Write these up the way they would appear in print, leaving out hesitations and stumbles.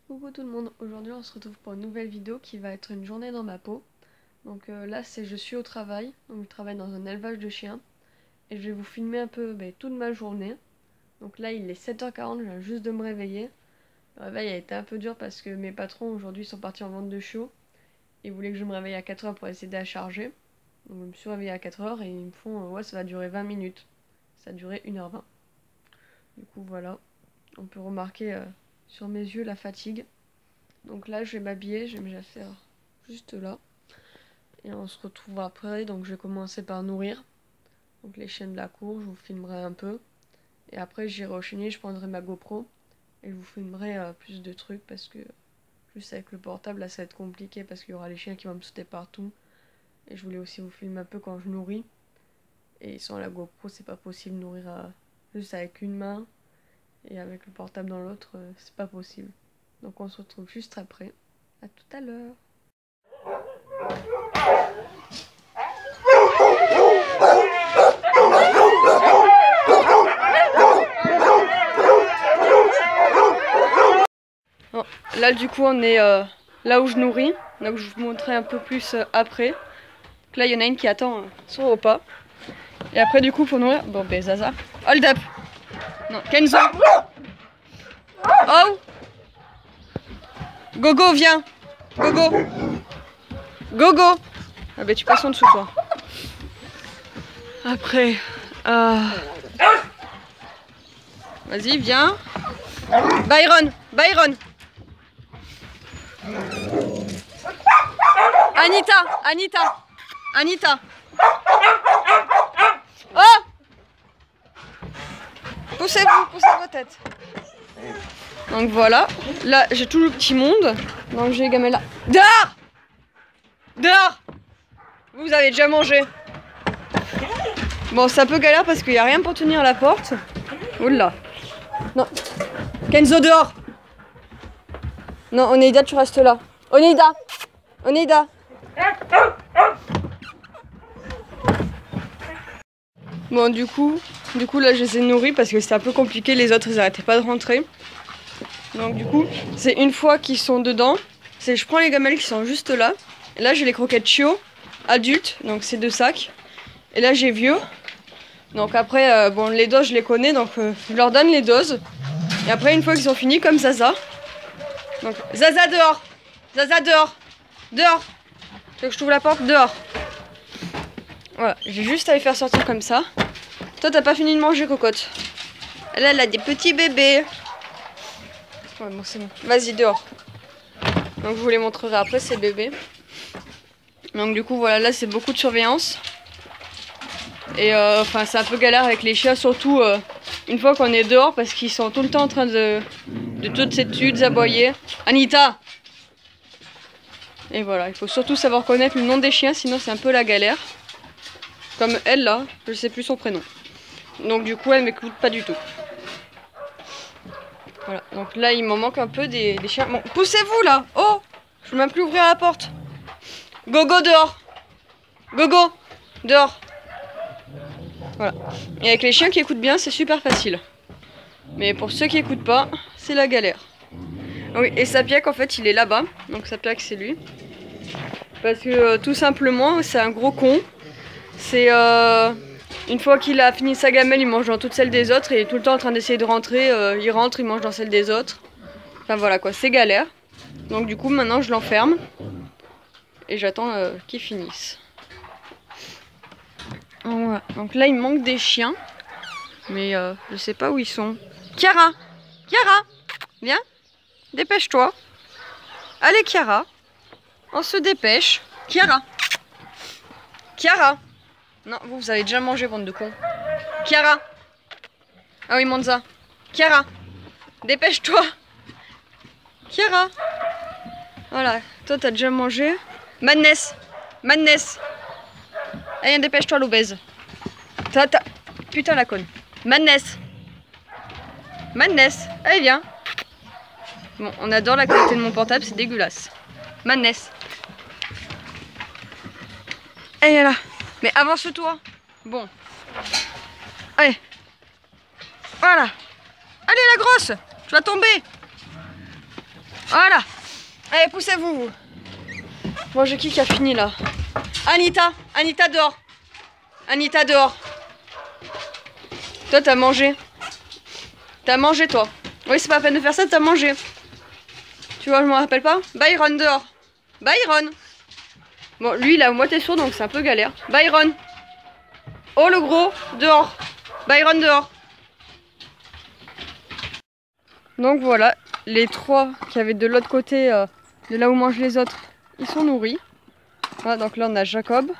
Coucou tout le monde, aujourd'hui on se retrouve pour une nouvelle vidéo qui va être une journée dans ma peau. Donc là je suis au travail, donc je travaille dans un élevage de chiens. Et je vais vous filmer un peu toute ma journée. Donc là il est 7h40, je viens juste de me réveiller. Le réveil a été un peu dur parce que mes patrons aujourd'hui sont partis en vente de chiots. Ils voulaient que je me réveille à 4h pour essayer à charger. Donc je me suis réveillée à 4h et ils me font ouais ça va durer 20 minutes. Ça a duré 1h20. Du coup voilà, on peut remarquer sur mes yeux la fatigue. Donc là, je vais m'habiller, je vais me faire juste là. Et on se retrouve après. Donc je vais commencer par nourrir. Donc les chiens de la cour, je vous filmerai un peu. Et après, j'irai au chenil, je prendrai ma GoPro. Et je vous filmerai plus de trucs parce que juste avec le portable, là, ça va être compliqué parce qu'il y aura les chiens qui vont me sauter partout. Et je voulais aussi vous filmer un peu quand je nourris. Et sans la GoPro, c'est pas possible de nourrir juste avec une main. Et avec le portable dans l'autre, c'est pas possible. Donc on se retrouve juste après. À tout à l'heure. Bon, là du coup on est là où je nourris. Donc je vous montrerai un peu plus après. Donc là il y en a une qui attend son repas. Et après du coup faut nourrir. Bon ben Zaza. Hold up. Non, Kenzo. Oh. Gogo viens. Gogo. Gogo. Ah ben tu passes en dessous toi. Après. Vas-y viens. Byron. Byron. Anita. Anita. Anita. Oh. Poussez-vous, poussez vos têtes. Donc voilà, là j'ai tout le petit monde. Donc j'ai les gamins là. Dehors. Dehors. Vous avez déjà mangé. Bon, c'est un peu galère parce qu'il n'y a rien pour tenir la porte. Oula. Non. Kenzo dehors. Non, Oneida, tu restes là. Oneida. Oneida. Bon, du coup là je les ai nourris parce que c'était un peu compliqué. Les autres ils arrêtaient pas de rentrer. Donc du coup, c'est une fois qu'ils sont dedans, je prends les gamelles qui sont juste là. Et là j'ai les croquettes chiots adultes, donc c'est 2 sacs. Et là j'ai vieux. Donc après, bon les doses je les connais, donc je leur donne les doses. Et après une fois qu'ils sont finis, comme Zaza. Donc Zaza dehors. Zaza dehors. Dehors. Tu veux que je t'ouvre la porte? Dehors. Voilà, j'ai juste à les faire sortir comme ça. Toi t'as pas fini de manger, cocotte. Là elle a des petits bébés. Ouais, bon, c'est bon. Vas-y, dehors. Donc, je vous les montrerai après, ces bébés. Donc, du coup, voilà, là, c'est beaucoup de surveillance. Et enfin, c'est un peu galère avec les chiens, surtout une fois qu'on est dehors, parce qu'ils sont tout le temps en train de toutes ces études, aboyer. Anita! Et voilà, il faut surtout savoir connaître le nom des chiens, sinon c'est un peu la galère. Comme elle, là, je sais plus son prénom. Donc, du coup, elle m'écoute pas du tout. Voilà, donc là il m'en manque un peu des chiens. Bon, poussez-vous là. Oh, je peux même plus ouvrir la porte. Gogo dehors. Gogo dehors. Voilà. Et avec les chiens qui écoutent bien, c'est super facile. Mais pour ceux qui écoutent pas, c'est la galère. Oui, et Sapiac en fait il est là-bas. Donc Sapiac c'est lui. Parce que tout simplement c'est un gros con. C'est une fois qu'il a fini sa gamelle, il mange dans toutes celles des autres et il est tout le temps en train d'essayer de rentrer. Il rentre, il mange dans celle des autres. Enfin voilà quoi, c'est galère. Donc du coup maintenant je l'enferme. Et j'attends qu'il finisse. Voilà. Donc là il me manque des chiens. Mais je sais pas où ils sont. Chiara! Chiara! Viens! Dépêche-toi! Allez Chiara! On se dépêche! Chiara! Chiara! Non, vous avez déjà mangé, bande de cons. Chiara! Ah oui, Monza! Chiara! Dépêche-toi! Chiara! Voilà, toi t'as déjà mangé. Madness! Madness! Allez, dépêche-toi l'obèse! Putain la conne! Madness! Madness! Allez, viens! Bon, on adore la qualité de mon portable, c'est dégueulasse. Madness! Allez là! Mais avance-toi! Bon. Allez! Voilà! Allez la grosse! Tu vas tomber! Voilà. Allez, poussez-vous, vous. Bon, j'ai qui a fini là? Anita, Anita dehors. Anita dehors. Toi, t'as mangé. T'as mangé, toi. Oui, c'est pas la peine de faire ça, t'as mangé. Tu vois, je m'en rappelle pas. Byron dehors. Byron. Bon, lui, il est à moitié sourd, donc c'est un peu galère. Byron. Oh, le gros, dehors. Byron dehors. Donc voilà, les trois qui avaient de l'autre côté, de là où mangent les autres, ils sont nourris. Voilà, donc là on a Jacob,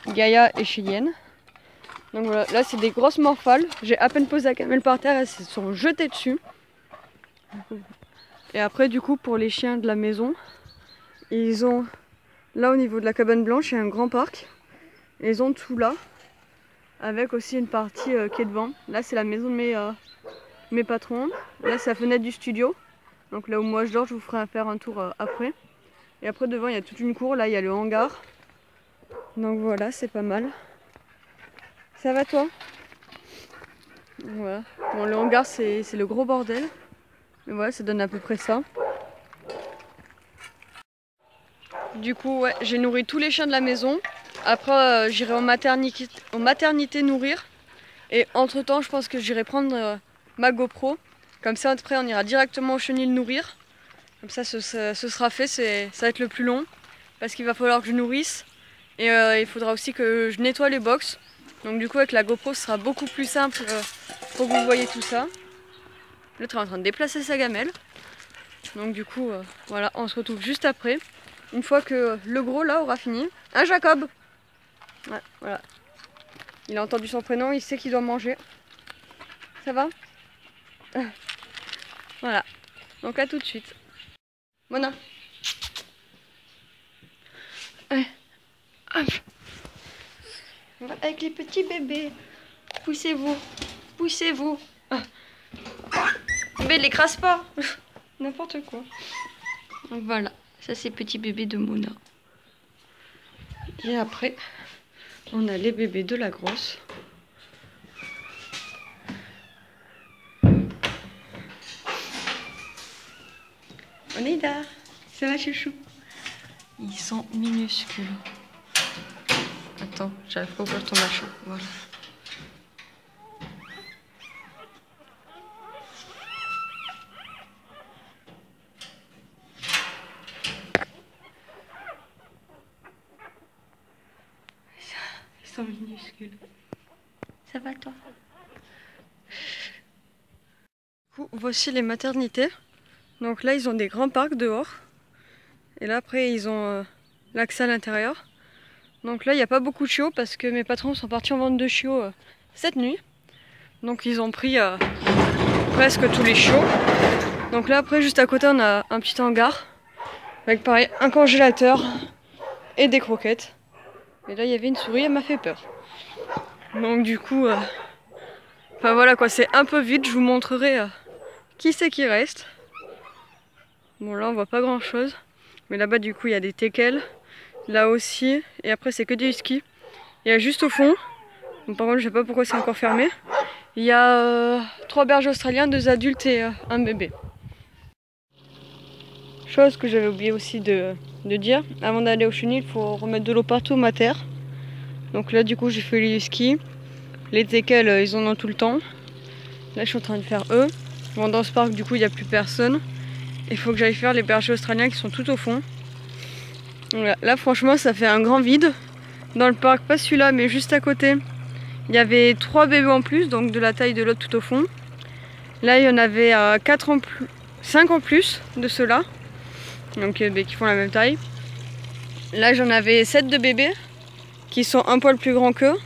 Gaïa et Cheyenne. Donc voilà, là c'est des grosses morphales. J'ai à peine posé la camelle par terre, elles se sont jetées dessus. Et après du coup pour les chiens de la maison, ils ont là au niveau de la cabane blanche, il y a un grand parc. Et ils ont tout là, avec aussi une partie qui est devant. Là c'est la maison de mes patrons. Là c'est la fenêtre du studio. Donc là où moi je dors, je vous ferai faire un tour après. Et après devant il y a toute une cour, là il y a le hangar. Donc voilà, c'est pas mal. Ça va toi? Voilà. Bon, le hangar c'est le gros bordel. Mais voilà, ça donne à peu près ça. Du coup ouais, j'ai nourri tous les chiens de la maison. Après j'irai en maternité nourrir. Et entre temps je pense que j'irai prendre ma GoPro. Comme ça après on ira directement au chenil nourrir. Comme ça ce sera fait, ça va être le plus long. Parce qu'il va falloir que je nourrisse. Et il faudra aussi que je nettoie les box. Donc du coup avec la GoPro ce sera beaucoup plus simple pour que vous voyez tout ça. L'autre est en train de déplacer sa gamelle. Donc du coup voilà, on se retrouve juste après. Une fois que le gros là aura fini. Hein Jacob? Ouais, voilà. Il a entendu son prénom, il sait qu'il doit manger. Ça va? Voilà. Donc à tout de suite. Mona. Allez. Hop. Avec les petits bébés. Poussez-vous. Poussez-vous. Mais l'écrase pas. N'importe quoi. Donc voilà. Ça c'est petit bébé de Mona. Et après, on a les bébés de la grosse. On est là. Ça va chouchou? Ils sont minuscules. Attends, j'arrive pas à ouvrir ton machin. Voilà. Ils sont minuscules. Ça va toi? Du coup, voici les maternités. Donc là, ils ont des grands parcs dehors. Et là, après, ils ont l'accès à l'intérieur. Donc là, il n'y a pas beaucoup de chiots parce que mes patrons sont partis en vente de chiots cette nuit. Donc ils ont pris presque tous les chiots. Donc là, après, juste à côté, on a un petit hangar. Avec pareil, un congélateur et des croquettes. Et là, il y avait une souris, elle m'a fait peur. Donc du coup, enfin voilà quoi, c'est un peu vide. Je vous montrerai qui c'est qui reste. Bon là, on voit pas grand chose. Mais là-bas, du coup, il y a des teckels. Là aussi. Et après, c'est que des huskies. Il y a juste au fond. Donc, par contre, je sais pas pourquoi c'est encore fermé. Il y a 3 bergers australiens, 2 adultes et un bébé. Chose que j'avais oublié aussi de dire. Avant d'aller au chenil, il faut remettre de l'eau partout ma terre. Donc là, du coup, j'ai fait les huskies. Les teckels, ils en ont tout le temps. Là, je suis en train de faire eux. Bon, dans ce parc, du coup, il n'y a plus personne. Il faut que j'aille faire les bergers australiens qui sont tout au fond. Voilà. Là franchement ça fait un grand vide dans le parc, pas celui-là mais juste à côté. Il y avait 3 bébés en plus, donc de la taille de l'autre tout au fond. Là il y en avait 5 en plus de ceux-là, donc qui font la même taille. Là j'en avais 7 de bébés qui sont un poil plus grands qu'eux.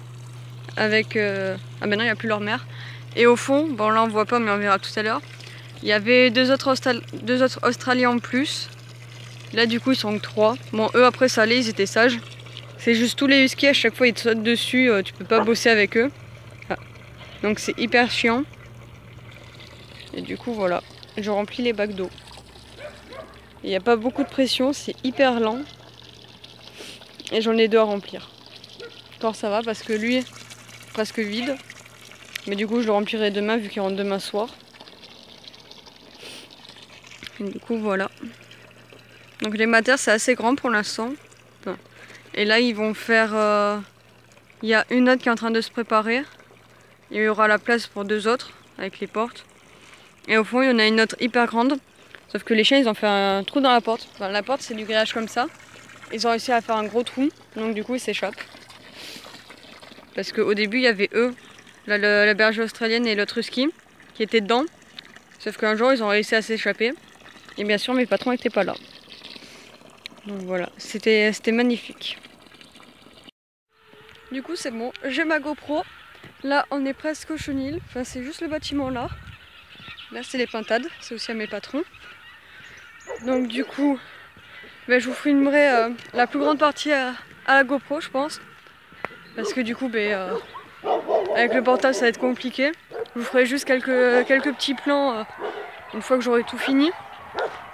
Avec ah ben non, il n'y a plus leur mère. Et au fond, bon là on voit pas mais on verra tout à l'heure, il y avait deux autres Australiens en plus. Là du coup ils sont que 3. Bon eux après ça allait, ils étaient sages. C'est juste tous les huskies à chaque fois ils te sautent dessus, tu peux pas bosser avec eux. Ah. Donc c'est hyper chiant. Et du coup voilà, je remplis les bacs d'eau. Il n'y a pas beaucoup de pression, c'est hyper lent. Et j'en ai 2 à remplir. Encore ça va parce que lui est presque vide. Mais du coup je le remplirai demain vu qu'il rentre demain soir. Et du coup voilà. Donc les matères c'est assez grand pour l'instant. Enfin, et là ils vont faire... il y a une autre qui est en train de se préparer. Il y aura la place pour 2 autres avec les portes. Et au fond il y en a une autre hyper grande. Sauf que les chiens ils ont fait un trou dans la porte. Enfin, la porte c'est du grillage comme ça. Ils ont réussi à faire un gros trou. Donc du coup ils s'échappent. Parce qu'au début il y avait eux, la berger australienne et l'autre husky, qui étaient dedans. Sauf qu'un jour ils ont réussi à s'échapper. Et bien sûr mes patrons n'étaient pas là. Donc voilà, c'était magnifique. Du coup c'est bon, j'ai ma GoPro. Là on est presque au chenil. Enfin c'est juste le bâtiment là. Là c'est les pintades, c'est aussi à mes patrons. Donc du coup, je vous filmerai la plus grande partie à la GoPro je pense. Parce que du coup, avec le portable ça va être compliqué. Je vous ferai juste quelques petits plans une fois que j'aurai tout fini.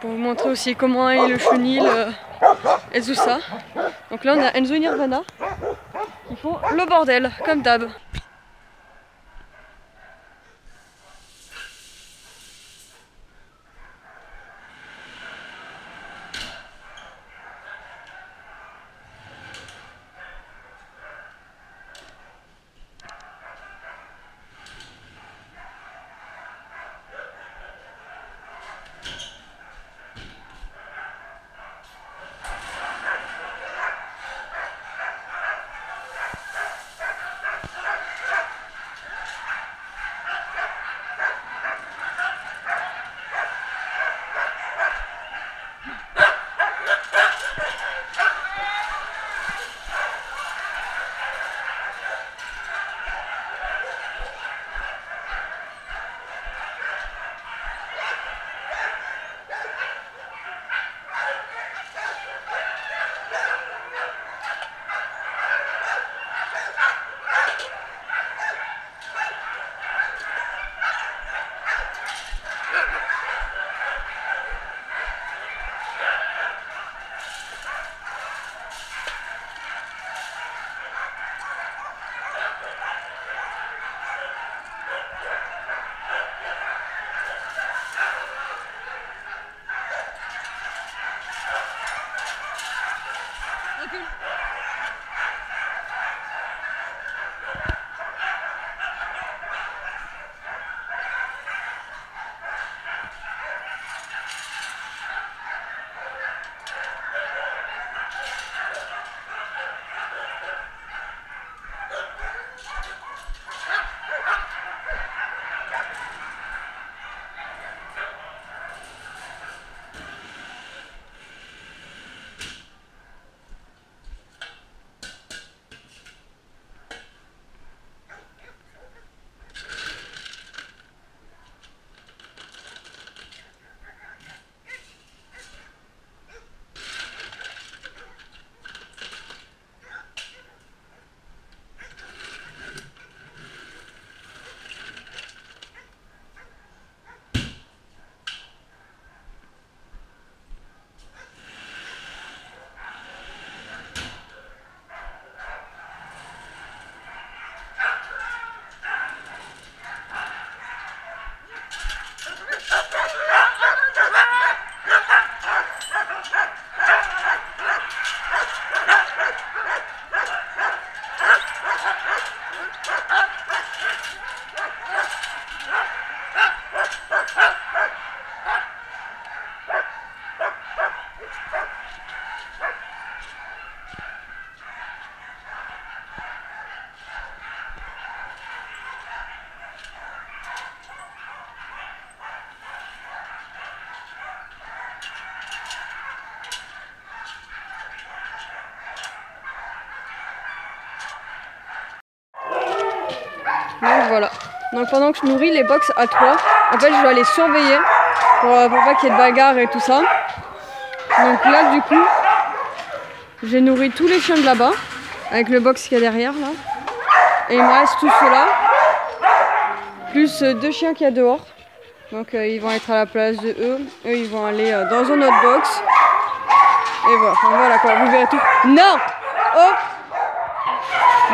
Pour vous montrer aussi comment est le chenil et tout ça. Donc là on a Enzo et Nirvana qui font le bordel, comme d'hab. Donc voilà. Donc pendant que je nourris les box à 3, en fait je dois les surveiller pour pas qu'il y ait de bagarre et tout ça. Donc là du coup, j'ai nourri tous les chiens de là-bas, avec le box qu'il y a derrière là. Et il me reste tout cela, plus 2 chiens qu'il y a dehors. Donc ils vont être à la place de eux. Eux ils vont aller dans un autre box. Et voilà, enfin, voilà quoi, vous verrez tout. Non! Oh!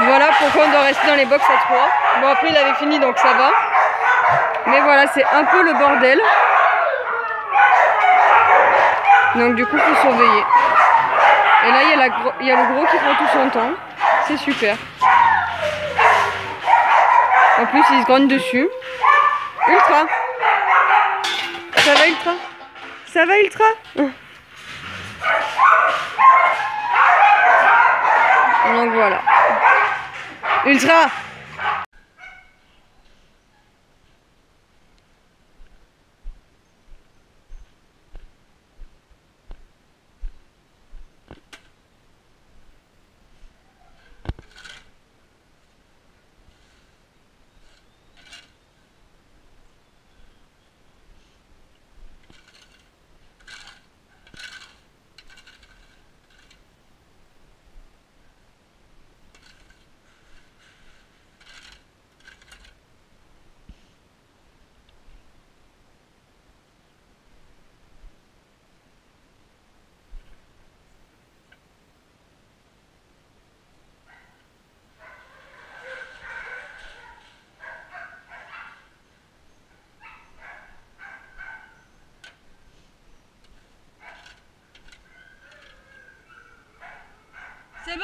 Voilà pourquoi on doit rester dans les box à 3. Bon après il avait fini donc ça va. Mais voilà, c'est un peu le bordel. Donc du coup, il faut surveiller. Et là, il y a le gros qui prend tout son temps. C'est super. En plus, il se grogne dessus. Ultra. Ça va, Ultra? Ça va, Ultra? Donc voilà. Ultra! C'est bon!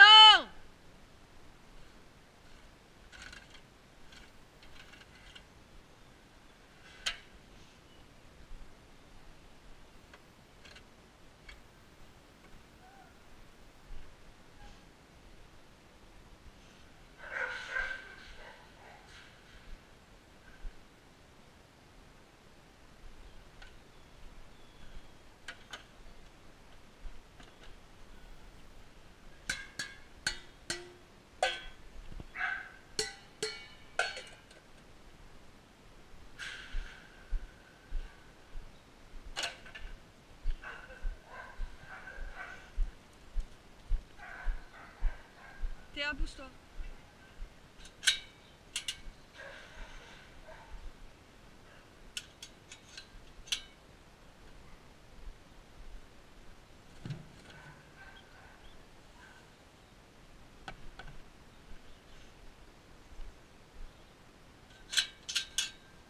Théa, pousse-toi.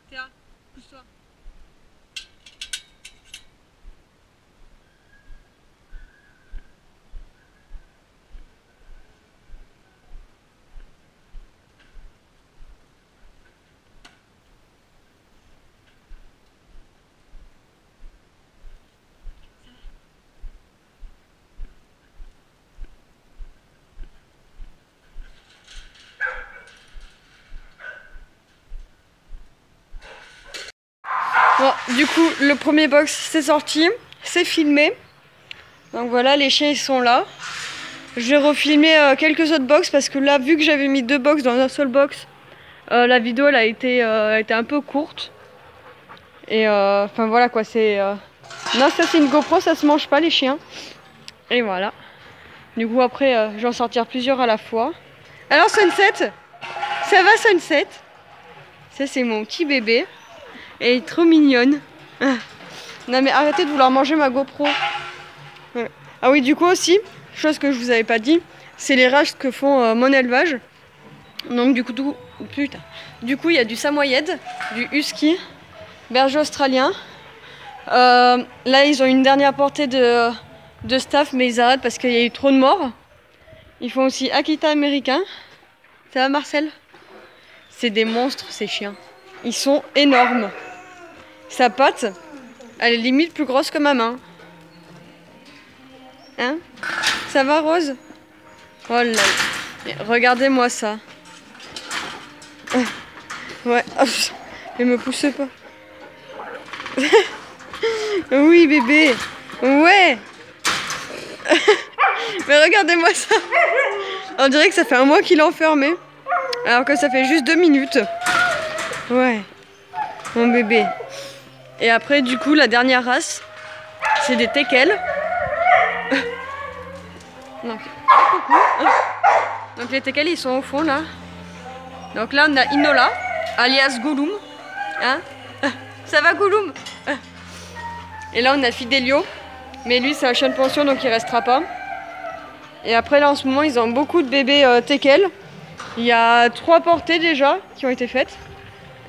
Théa, pousse-toi. Bon, du coup, le premier box c'est sorti, c'est filmé. Donc voilà, les chiens ils sont là. Je vais refilmer quelques autres box parce que là, vu que j'avais mis 2 box dans un seul box, la vidéo elle a été un peu courte. Et enfin voilà quoi, c'est... Non, ça c'est une GoPro, ça se mange pas les chiens. Et voilà. Du coup après, je vais en sortir plusieurs à la fois. Alors Sunset, ça va Sunset? Ça c'est mon petit bébé. Elle est trop mignonne. Non mais arrêtez de vouloir manger ma GoPro. Ouais. Ah oui, du coup aussi, chose que je vous avais pas dit, c'est les races que font mon élevage. Donc du coup, putain. Du coup, il y a du samoyed, du husky, berger australien. Là, ils ont une dernière portée de staff, mais ils arrêtent parce qu'il y a eu trop de morts. Ils font aussi Akita américain. Ça va Marcel? C'est des monstres ces chiens. Ils sont énormes. Sa patte, elle est limite plus grosse que ma main. Hein? Ça va Rose? Oh là, regardez-moi ça. Ouais, elle me pousse pas. Oui bébé. Ouais. Mais regardez-moi ça. On dirait que ça fait un mois qu'il est enfermé. Alors que ça fait juste 2 minutes. Ouais. Mon bébé. Et après du coup la dernière race, c'est des teckels. Donc, donc les teckels ils sont au fond là. Donc là on a Inola, alias Gollum. Hein? Ça va Gollum? Et là on a Fidelio. Mais lui c'est un chien de pension donc il restera pas. Et après là en ce moment ils ont beaucoup de bébés teckels. Il y a 3 portées déjà qui ont été faites.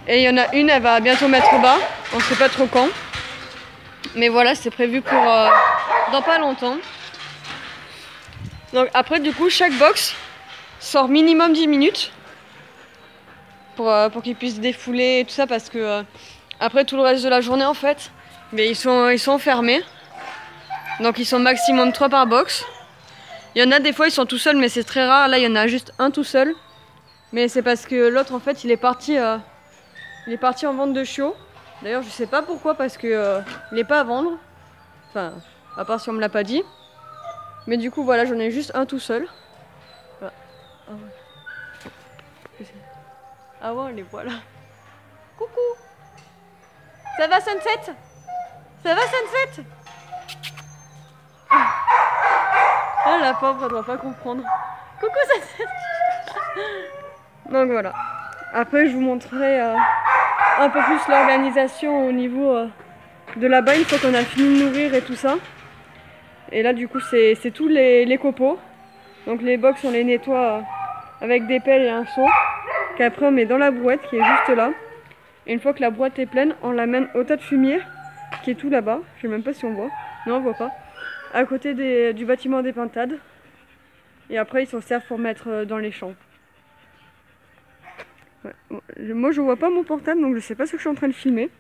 Et il y en a une, elle va bientôt mettre bas. On sait pas trop quand. Mais voilà, c'est prévu pour dans pas longtemps. Donc après du coup chaque box sort minimum 10 minutes pour qu'ils puissent défouler et tout ça parce que après tout le reste de la journée en fait mais ils sont fermés. Donc ils sont maximum 3 par box. Il y en a des fois ils sont tout seuls mais c'est très rare. Là il y en a juste un tout seul. Mais c'est parce que l'autre en fait il est parti en vente de chiots. D'ailleurs je sais pas pourquoi parce que il est pas à vendre. Enfin à part si on me l'a pas dit. Mais du coup voilà j'en ai juste un tout seul. Voilà. Ah ouais. Ah ouais les voilà. Coucou. Ça va Sunset? Ça va Sunset? Ah la pauvre elle doit pas comprendre. Coucou Sunset. Donc voilà. Après je vous montrerai un peu plus l'organisation au niveau de là-bas une fois qu'on a fini de nourrir et tout ça. Et là du coup c'est tous les copeaux. Donc les box on les nettoie avec des pelles et un seau. Qu'après on met dans la brouette qui est juste là. Et une fois que la brouette est pleine, on l'amène au tas de fumier qui est tout là-bas. Je sais même pas si on voit. Non on voit pas. À côté du bâtiment des pintades. Et après ils s'en servent pour mettre dans les champs. Ouais. Moi je vois pas mon portable donc je sais pas ce que je suis en train de filmer.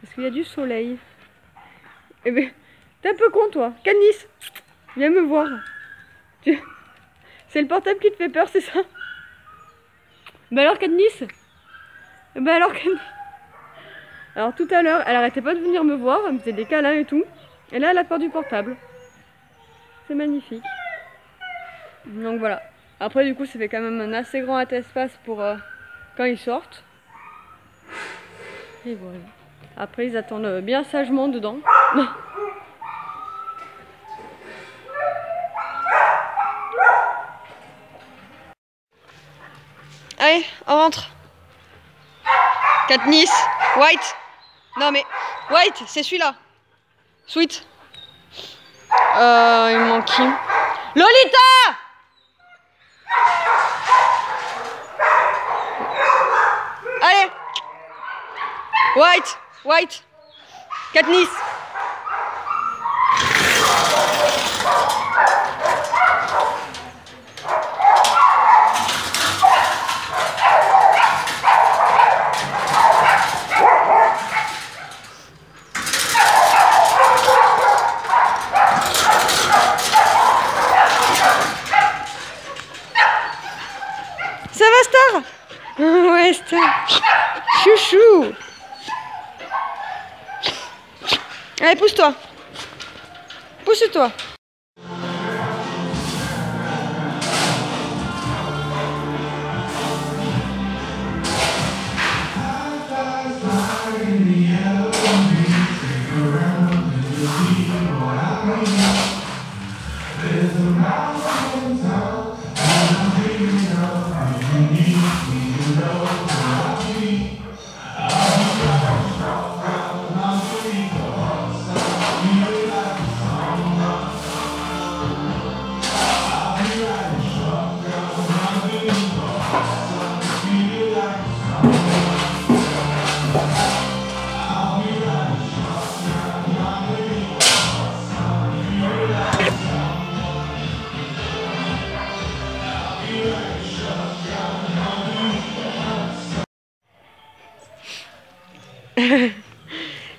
Parce qu'il y a du soleil. Eh ben, t'es un peu con toi. Candice, viens me voir. C'est le portable qui te fait peur, c'est ça? Bah alors Candice? Bah alors Candice? Alors tout à l'heure, elle arrêtait pas de venir me voir, elle me faisait des câlins et tout. Et là, elle a peur du portable. C'est magnifique. Donc voilà. Après du coup, ça fait quand même un assez grand espace pour quand ils sortent. Et voilà. Après, ils attendent bien sagement dedans. Allez, on rentre. Katniss, White. Non mais, White, c'est celui-là. Sweet. Il manque qui? Lolita! Allez. White, White. Katniss. Ça va Star? Ouais Star. Chouchou. Allez pousse-toi. Pousse-toi.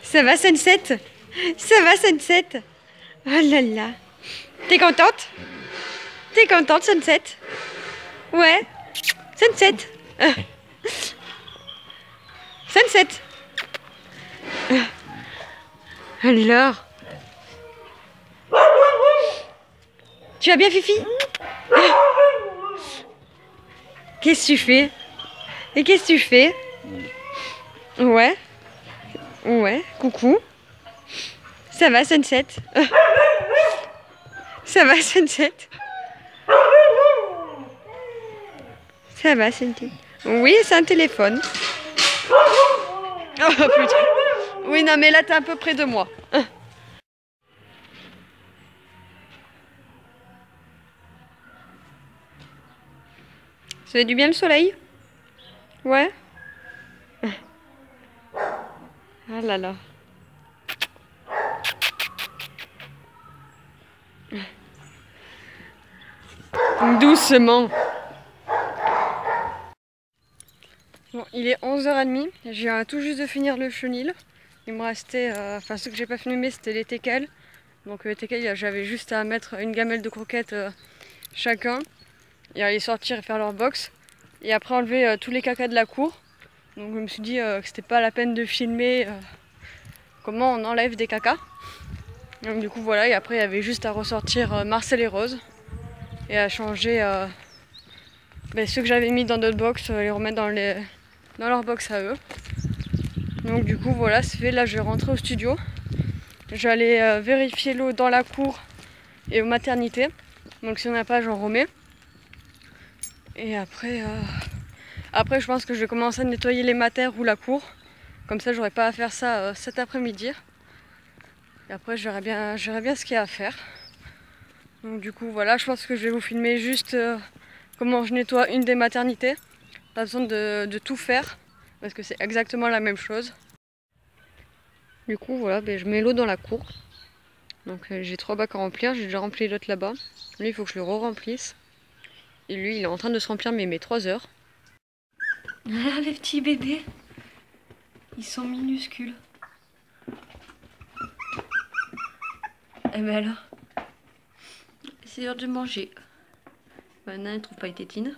Ça va Sunset? Ça va Sunset? Oh là là. T'es contente? T'es contente Sunset? Ouais. Sunset. Sunset. Alors. Tu vas bien Fifi? Qu'est-ce que tu fais? Et qu'est-ce que tu fais? Ouais. Ouais, coucou. Ça va Sunset? Ça va Sunset? Ça va Sunset? Oui, c'est un téléphone. Oh putain. Oui, non mais là t'es un peu près de moi. Ça fait du bien le soleil? Ouais. Ah là là. Doucement. Bon, il est 11h30. Je viens tout juste de finir le chenil. Il me restait... Enfin, ce que j'ai pas filmé, c'était les teckels. Donc les teckels, j'avais juste à mettre une gamelle de croquettes chacun. Et aller sortir et faire leur box. Et après enlever tous les cacas de la cour. Donc je me suis dit que c'était pas la peine de filmer comment on enlève des cacas. Donc du coup voilà, et après il y avait juste à ressortir Marcel et Rose. Et à changer ceux que j'avais mis dans d'autres box, les remettre dans leur box à eux. Donc du coup voilà, c'est fait. Là je vais rentrer au studio. J'allais vérifier l'eau dans la cour et aux maternités. Donc si on n'a pas, j'en remets. Et après je pense que je vais commencer à nettoyer les matères ou la cour. Comme ça j'aurai pas à faire ça cet après-midi. Et après je verrai bien ce qu'il y a à faire. Donc du coup voilà, je pense que je vais vous filmer juste comment je nettoie une des maternités. Pas besoin de tout faire, parce que c'est exactement la même chose. Du coup voilà, je mets l'eau dans la cour. Donc j'ai 3 bacs à remplir, j'ai déjà rempli l'autre là-bas. Lui il faut que je le re-remplisse. Et lui il est en train de se remplir, mais il met 3 heures. Ah, les petits bébés, ils sont minuscules. Et ben alors, c'est l'heure de manger. Maintenant, elle trouve pas les tétines.